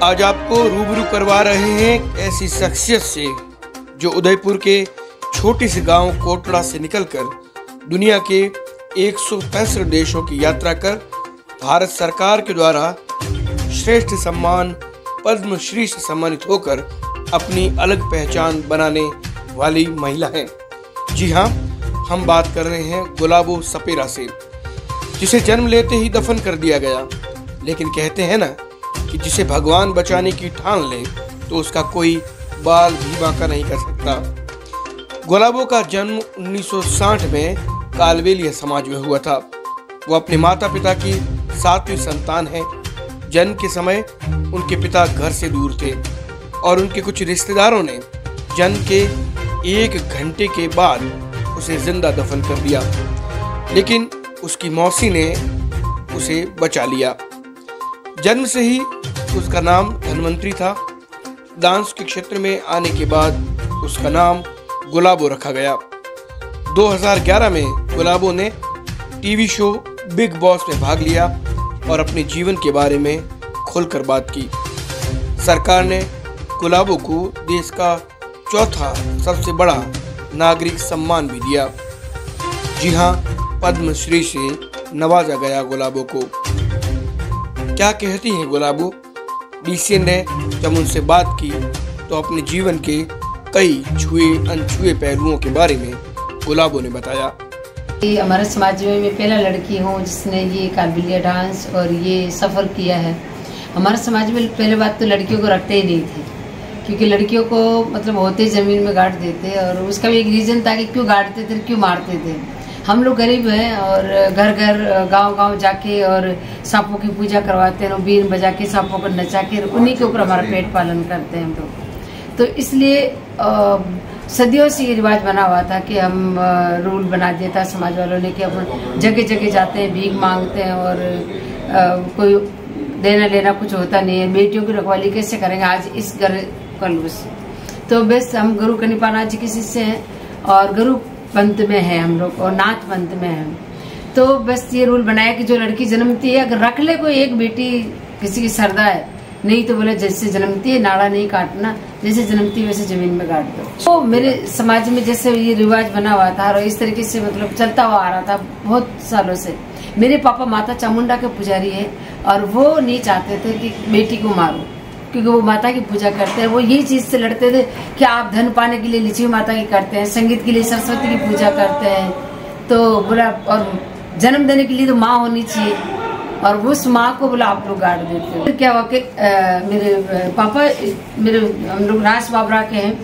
आज आपको रूबरू करवा रहे हैं ऐसी शख्सियत से जो उदयपुर के छोटे से गांव कोटड़ा से निकलकर दुनिया के 165 देशों की यात्रा कर भारत सरकार के द्वारा श्रेष्ठ सम्मान पद्मश्री से सम्मानित होकर अपनी अलग पहचान बनाने वाली महिला हैं। जी हाँ, हम बात कर रहे हैं गुलाबो सपेरा से, जिसे जन्म लेते ही दफन कर दिया गया। लेकिन कहते हैं ना कि जिसे भगवान बचाने की ठान ले तो उसका कोई बाल भी बांका नहीं कर सकता। गुलाबो का जन्म 1960 में कालबेलिया समाज में हुआ था। वो अपने माता पिता की 7वीं संतान है। जन्म के समय उनके पिता घर से दूर थे और उनके कुछ रिश्तेदारों ने जन्म के 1 घंटे के बाद उसे जिंदा दफन कर दिया, लेकिन उसकी मौसी ने उसे बचा लिया। जन्म से ही उसका नाम धनवंतरी था। डांस के क्षेत्र में आने के बाद उसका नाम गुलाबो रखा गया। 2011 में गुलाबो ने टीवी शो बिग बॉस में भाग लिया और अपने जीवन के बारे में खुलकर बात की। सरकार ने गुलाबो को देश का 4था सबसे बड़ा नागरिक सम्मान भी दिया। जी हाँ, पद्मश्री से नवाजा गया गुलाबो को। क्या कहती हैं गुलाबो? डीसीएन ने जब उनसे बात की तो अपने जीवन के कई छुए अनछुए पहलुओं के बारे में गुलाबो ने बताया। हमारे समाज में मैं पहला लड़की हूँ जिसने ये कालबेलिया डांस और ये सफ़र किया है। हमारे समाज में पहले बात तो लड़कियों को रखते ही नहीं थे, क्योंकि लड़कियों को मतलब होते ज़मीन में गाड़ देते, और उसका भी एक रीज़न था कि क्यों गाड़ते थे, क्यों मारते थे। हम लोग गरीब हैं और घर घर गांव गांव जाके और सांपों की पूजा करवाते हैं, बीन बजा के सांपों को नचा के उन्हीं के ऊपर हमारा पेट पालन करते हैं हम लोग। तो इसलिए सदियों से ये रिवाज बना हुआ था कि हम रूल बना दिया था समाज वालों ने कि अपन जगह जगह जाते हैं, भीख मांगते हैं और कोई देना लेना कुछ होता नहीं है। बेटियों की रखवाली कैसे करेंगे आज इस घर कल उस। तो बस हम गुरु कनिपानाथ जी के शिष्य हैं और गुरु पंथ में है हम लोग और नाथ पंथ में है। तो बस ये रूल बनाया कि जो लड़की जन्मती है अगर रख ले कोई एक बेटी, किसी की श्रद्धा है, नहीं तो बोले जैसे जन्मती है नाड़ा नहीं काटना, जैसे जन्मती है वैसे जमीन में काट दो। तो मेरे समाज में जैसे ये रिवाज बना हुआ था और इस तरीके से मतलब चलता हुआ आ रहा था बहुत सालों से। मेरे पापा माता चामुंडा के पुजारी है और वो नहीं चाहते थे कि बेटी को मारो, क्योंकि वो माता की पूजा करते हैं। वो यही चीज से लड़ते थे कि आप धन पाने के लिए लक्ष्मी माता की करते हैं, संगीत के लिए सरस्वती की पूजा करते हैं, तो बोला और जन्म देने के लिए तो माँ होनी चाहिए, और उस माँ को बोला आप लोग गाड़ देते हो। क्या हुआ कि मेरे पापा हम लोग रास बाबरा के हैं,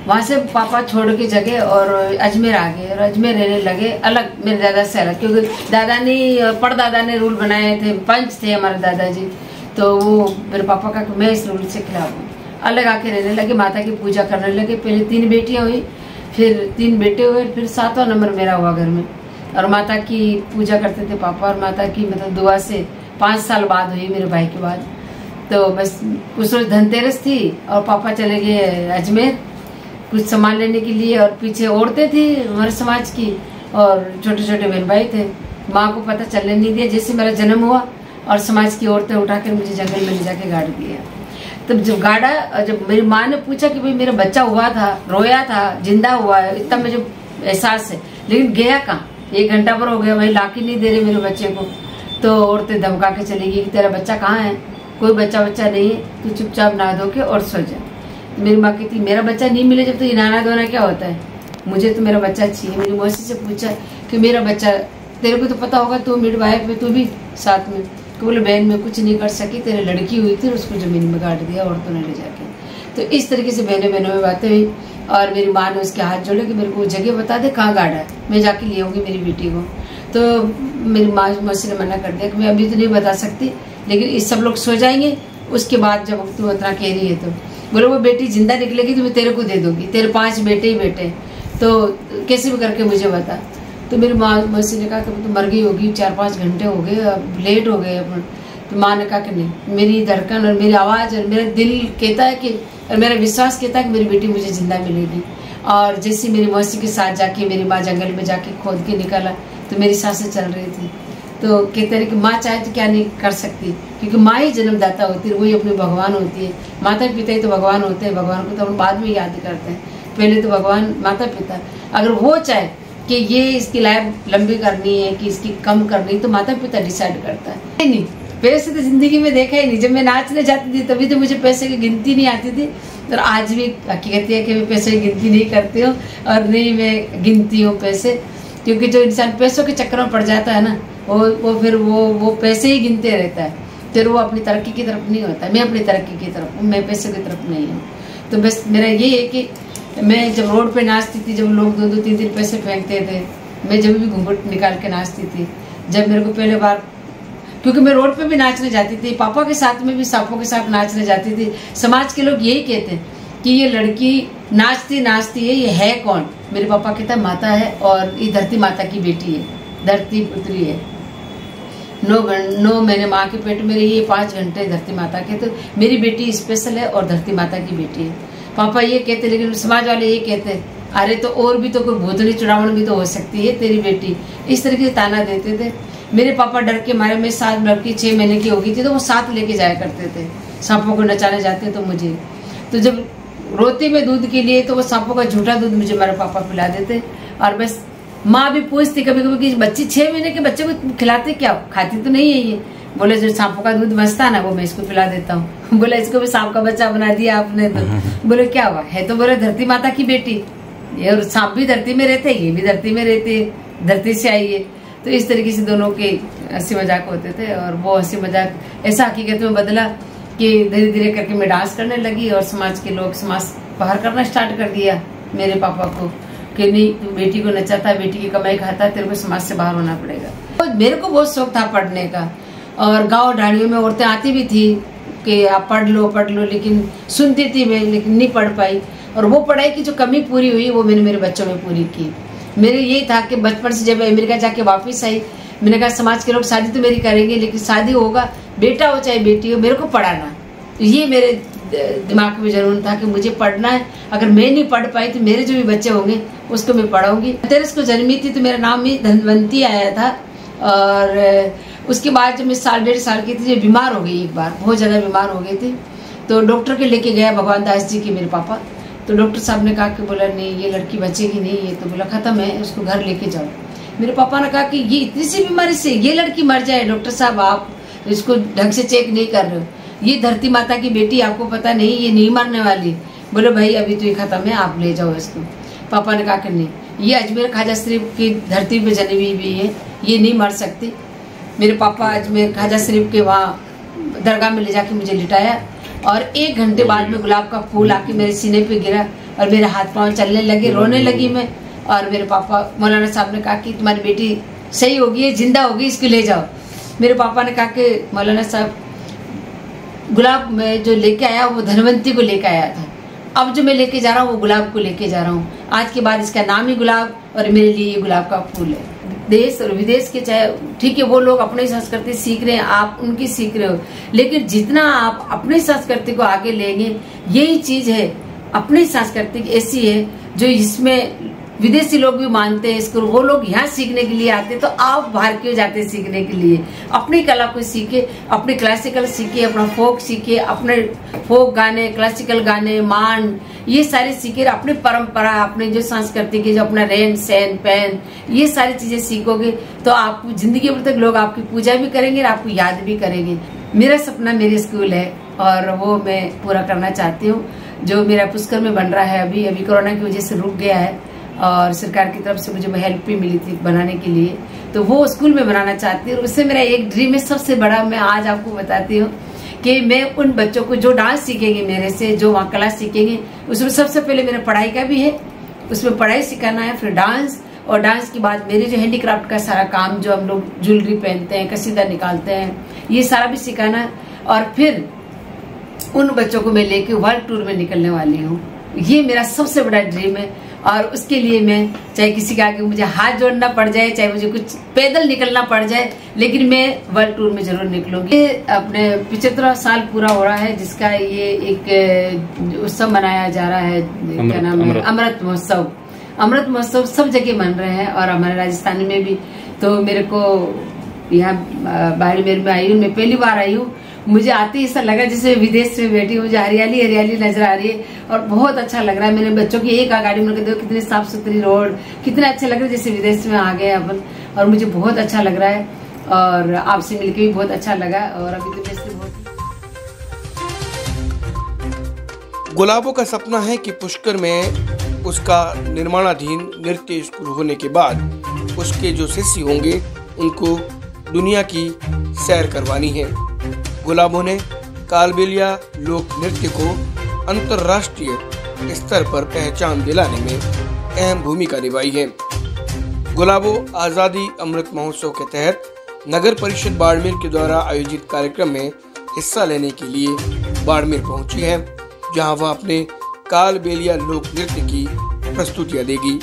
वहाँ से पापा छोड़ के जगह और अजमेर आ गए और अजमेर रहने लगे अलग मेरे दादा से अलग, क्योंकि दादा ने परदादा ने रूल बनाए थे, पंच थे हमारे दादाजी। तो वो मेरे पापा का मैं इस रूल से खिलाफ हूँ। अलग आके रहने लगे, माता की पूजा करने लगे। पहले 3 बेटियां हुई, फिर 3 बेटे हुए, फिर 7वां नंबर मेरा हुआ घर में। और माता की पूजा करते थे पापा, और माता की मतलब दुआ से 5 साल बाद हुई मेरे भाई के बाद। तो बस उस रोज धनतेरस थी और पापा चले गए अजमेर कुछ सामान लेने के लिए, और पीछे औरतें थी हमारे समाज की और छोटे छोटे बहन भाई थे। माँ को पता चलने नहीं दिया। जैसे मेरा जन्म हुआ और समाज की औरतें उठाकर मुझे जंगल में ले जाके गाड़ दिया। तब जब गाड़ा, जब मेरी माँ ने पूछा कि भाई मेरा बच्चा हुआ था, रोया था, जिंदा हुआ है, इतना मुझे एहसास है, लेकिन गया कहाँ? 1 घंटा पर हो गया, भाई लाके नहीं दे रहे मेरे बच्चे को। तो औरतें धमका के चली गई कि तेरा बच्चा कहाँ है? कोई बच्चा नहीं है, तू चुपचाप नहा धो के और सो जा। मेरी माँ कहती मेरा बच्चा नहीं मिले जब तो ये नहाना धोना क्या होता है, मुझे तो मेरा बच्चा चाहिए। मेरी मौसी से पूछा कि मेरा बच्चा, तेरे को तो पता होगा, तू मिड वाइफ में, तू भी साथ में। तो बोले बहन मैं कुछ नहीं कर सकी, तेरे लड़की हुई थी उसको जमीन में काट दिया औरतों ने ले जाके। तो इस तरीके से बहनों में बातें हुई और मेरी माँ ने उसके हाथ जोड़े कि मेरे को जगह बता दे कहाँ गाड़ा है, मैं जाके ले आऊंगी मेरी बेटी को। तो मेरी मौसी ने मना कर दिया कि मैं अभी तो नहीं बता सकती, लेकिन इस सब लोग सो जाएंगे उसके बाद जब तू उतना कह रही है। तो बोले वो बेटी जिंदा निकलेगी तो मैं तेरे को दे दूंगी, तेरे 5 बेटे ही बेटे, तो कैसे भी करके मुझे बता। तो मेरी मौसी ने कहा कि तो मर गई होगी, 4-5 घंटे हो गए, अब लेट हो गए अपन। तो माँ ने कहा कि नहीं, मेरी धड़कन और मेरी आवाज़ और मेरा दिल कहता है कि, और मेरा विश्वास कहता है कि मेरी बेटी मुझे जिंदा मिलेगी। और जैसे मेरी मौसी के साथ जाके मेरी माँ जंगल में जाके खोद के निकाला तो मेरी सांसें चल रही थी। तो कहते हैं कि माँ चाहे तो क्या नहीं कर सकती, क्योंकि माँ ही जन्मदाता होती है, वही अपनी भगवान होती है। माता पिता ही तो भगवान होते हैं, भगवान को तो हम बाद में याद करते हैं, पहले तो भगवान माता पिता। अगर वो चाहे कि ये इसकी लाइफ लंबी करनी है कि इसकी कम करनी, तो माता पिता डिसाइड करता है। नहीं, पैसे तो जिंदगी में देखा ही नहीं। जब मैं नाचने जाती थी तभी तो मुझे पैसे की गिनती नहीं आती थी, और आज भी हकीकत है कि मैं पैसे की गिनती नहीं करती हूँ, और नहीं मैं गिनती हूँ पैसे, क्योंकि जो इंसान पैसों के चक्कर में पड़ जाता है ना, वो फिर वो पैसे ही गिनते रहता है, फिर वो अपनी तरक्की की तरफ नहीं होता। मैं अपनी तरक्की की तरफ हूँ, मैं पैसे की तरफ नहीं हूँ। तो बस मेरा ये है कि मैं जब रोड पे नाचती थी, जब लोग 2-2 3-3 पैसे फेंकते थे, मैं जब भी घूंघट निकाल के नाचती थी। जब मेरे को पहले बार, क्योंकि मैं रोड पे भी नाचने जाती थी, पापा के साथ में भी सांपों के साथ नाचने जाती थी। समाज के लोग यही कहते हैं कि ये लड़की नाचती नाचती है, ये है कौन? मेरे पापा कहता माता है, और ये धरती माता की बेटी है, धरती पुत्री है। 9 महीने माँ के पेट में रही है, 5 घंटे धरती माता के। तो मेरी बेटी स्पेशल है और धरती माता की बेटी है। पापा ये कहते, लेकिन समाज वाले ये कहते, अरे तो और भी तो कोई भूतनी चुड़ावण भी तो हो सकती है तेरी बेटी, इस तरीके से ताना देते थे। मेरे पापा डर के मारे, में 7 लड़की 6 महीने की हो गई थी तो वो साथ लेके जाया करते थे, सांपों को नचाने जाते तो मुझे। तो जब रोती में दूध के लिए, तो वो सांपों का झूठा दूध मुझे मेरे पापा पिला देते। और बस माँ भी पूछती कभी कभी कि बच्ची 6 महीने के बच्चे को खिलाते क्या, खाती तो नहीं है ये? बोले जो सांपों का दूध बचता ना, वो मैं इसको पिला देता हूँ। बोले इसको भी सांप का बच्चा बना दिया आपने तो। बोले क्या हुआ है? तो बोले धरती माता की बेटी, ये और सांप भी धरती में रहते, ये भी धरती में रहते, धरती से आई है। तो इस तरीके से दोनों के हंसी मजाक होते थे, और वो हंसी मजाक ऐसा हकीकत में बदला कि धीरे धीरे करके मैं डांस करने लगी, और समाज के लोग समाज बाहर करना स्टार्ट कर दिया मेरे पापा को कि नहीं, तू बेटी को नचाता, बेटी की कमाई खाता, तेरे को समाज से बाहर होना पड़ेगा। तो मेरे को बहुत शौक था पढ़ने का, और गाँव ढाणियों में औरतें आती भी थी कि आप पढ़ लो, लेकिन सुनती थी मैं, लेकिन नहीं पढ़ पाई। और वो पढ़ाई की जो कमी पूरी हुई, वो मैंने मेरे बच्चों में पूरी की। मेरे यही था कि बचपन से जब अमेरिका जाके वापस आई, मैंने कहा समाज के लोग शादी तो मेरी करेंगे, लेकिन शादी होगा, बेटा हो चाहे बेटी हो, मेरे को पढ़ाना। तो ये मेरे दिमाग में जरूर था कि मुझे पढ़ना है। अगर मैं नहीं पढ़ पाई तो मेरे जो भी बच्चे होंगे उसको मैं पढ़ाऊंगी। धनतेरस को जन्मी थी तो मेरा नाम भी धनवंती आया था। और उसके बाद जब मैं 1.5 साल की थी, जब बीमार हो गई, एक बार बहुत ज़्यादा बीमार हो गई थी, तो डॉक्टर के लेके गया भगवान दास जी के मेरे पापा। तो डॉक्टर साहब ने कहा कि बोला नहीं, ये लड़की बचेगी नहीं, ये तो बोला खत्म है, उसको घर लेके जाओ। मेरे पापा ने कहा कि ये इतनी सी बीमारी से ये लड़की मर जाए, डॉक्टर साहब आप इसको ढंग से चेक नहीं कर रहे हो, ये धरती माता की बेटी, आपको पता नहीं ये नहीं मरने वाली। बोले भाई अभी तो ये खत्म है, आप ले जाओ इसको। पापा ने कहा कि नहीं, ये अजमेर ख्वाजा शरीफ की धरती पे जन्मी हुई है, ये नहीं मर सकती। मेरे पापा अजमेर ख्वाजा शरीफ के वहाँ दरगाह में ले जाके मुझे लिटाया, और 1 घंटे बाद में गुलाब का फूल आके मेरे सीने पे गिरा, और मेरे हाथ पांव चलने लगे, रोने लगी मैं। और मेरे पापा मौलाना साहब ने कहा कि तुम्हारी बेटी सही होगी है, जिंदा होगी, इसको ले जाओ। मेरे पापा ने कहा कि मौलाना साहब गुलाब में जो लेके आया वो धनवंती को लेके आया था, अब जो मैं लेके जा रहा हूँ वो गुलाब को लेके जा रहा हूँ। आज के बाद इसका नाम ही गुलाब, और मेरे लिए ये गुलाब का फूल है। देश और विदेश के चाहे ठीक है, वो लोग अपनी संस्कृति सीख रहे हैं, आप उनकी सीख रहे हो, लेकिन जितना आप अपनी संस्कृति को आगे लेंगे, यही चीज है अपनी संस्कृति ऐसी है जो इसमें विदेशी लोग भी मानते हैं इसको, वो लोग यहाँ सीखने के लिए आते हैं, तो आप बाहर क्यों जाते हैं सीखने के लिए? अपनी कला को सीखे, अपनी क्लासिकल सीखे, अपना फोक सीखे, अपने फोक गाने, क्लासिकल गाने, मान, ये सारे सीखे, अपनी परंपरा, अपने जो संस्कृति के जो अपना रहन सहन पहन, ये सारी चीजें सीखोगे तो आप जिंदगी भर तक लोग आपकी पूजा भी करेंगे और आपको याद भी करेंगे। मेरा सपना मेरी स्कूल है, और वो मैं पूरा करना चाहती हूँ। जो मेरा पुष्कर में बन रहा है, अभी कोरोना की वजह से रुक गया है, और सरकार की तरफ से मुझे हेल्प भी मिली थी बनाने के लिए, तो वो स्कूल में बनाना चाहती हूँ। उससे मेरा एक ड्रीम है सबसे बड़ा, मैं आज आपको बताती हूँ कि मैं उन बच्चों को जो डांस सीखेंगे मेरे से, जो वहाँ कला सीखेंगे, उसमें सबसे पहले मेरा पढ़ाई का भी है, उसमें पढ़ाई सिखाना है, फिर डांस, और डांस के बाद मेरे जो हैंडीक्राफ्ट का सारा काम, जो हम लोग ज्वेलरी पहनते हैं, कसीदा निकालते हैं, ये सारा भी सिखाना है। और फिर उन बच्चों को मैं लेके वर्ल्ड टूर में निकलने वाली हूँ। ये मेरा सबसे बड़ा ड्रीम है, और उसके लिए मैं चाहे किसी के आगे मुझे हाथ जोड़ना पड़ जाए, चाहे मुझे कुछ पैदल निकलना पड़ जाए, लेकिन मैं वर्ल्ड टूर में जरूर निकलूंगी। अपने 75वां साल पूरा हो रहा है, जिसका ये एक उत्सव मनाया जा रहा है, क्या नाम है, अमृत महोत्सव। अमृत महोत्सव सब जगह मन रहे हैं, और हमारे राजस्थान में भी। तो मेरे को यहाँ बाड़मेर में आई हूँ, मैं पहली बार आई हूँ। मुझे आते ही ऐसा लगा जैसे विदेश में बैठी हूँ, मुझे हरियाली हरियाली नजर आ रही है और बहुत अच्छा लग रहा है। मेरे बच्चों की एक गाड़ी में देखो कितनी साफ सुथरी रोड, कितने अच्छे लग रहे जैसे विदेश में आ गए अपन, और मुझे बहुत अच्छा लग रहा है और आपसे मिलकर भी बहुत अच्छा लगा। और अभी तो वैसे बहुत गुलाबो का सपना है कि पुष्कर में उसका निर्माणाधीन नृत्य स्कूल होने के बाद उसके जो शिष्य होंगे उनको दुनिया की सैर करवानी है। गुलाबो ने कालबेलिया लोक नृत्य को अंतर्राष्ट्रीय स्तर पर पहचान दिलाने में अहम भूमिका निभाई है। गुलाबो आज़ादी अमृत महोत्सव के तहत नगर परिषद बाड़मेर के द्वारा आयोजित कार्यक्रम में हिस्सा लेने के लिए बाड़मेर पहुंची है, जहां वह अपने कालबेलिया लोक नृत्य की प्रस्तुतियां देगी।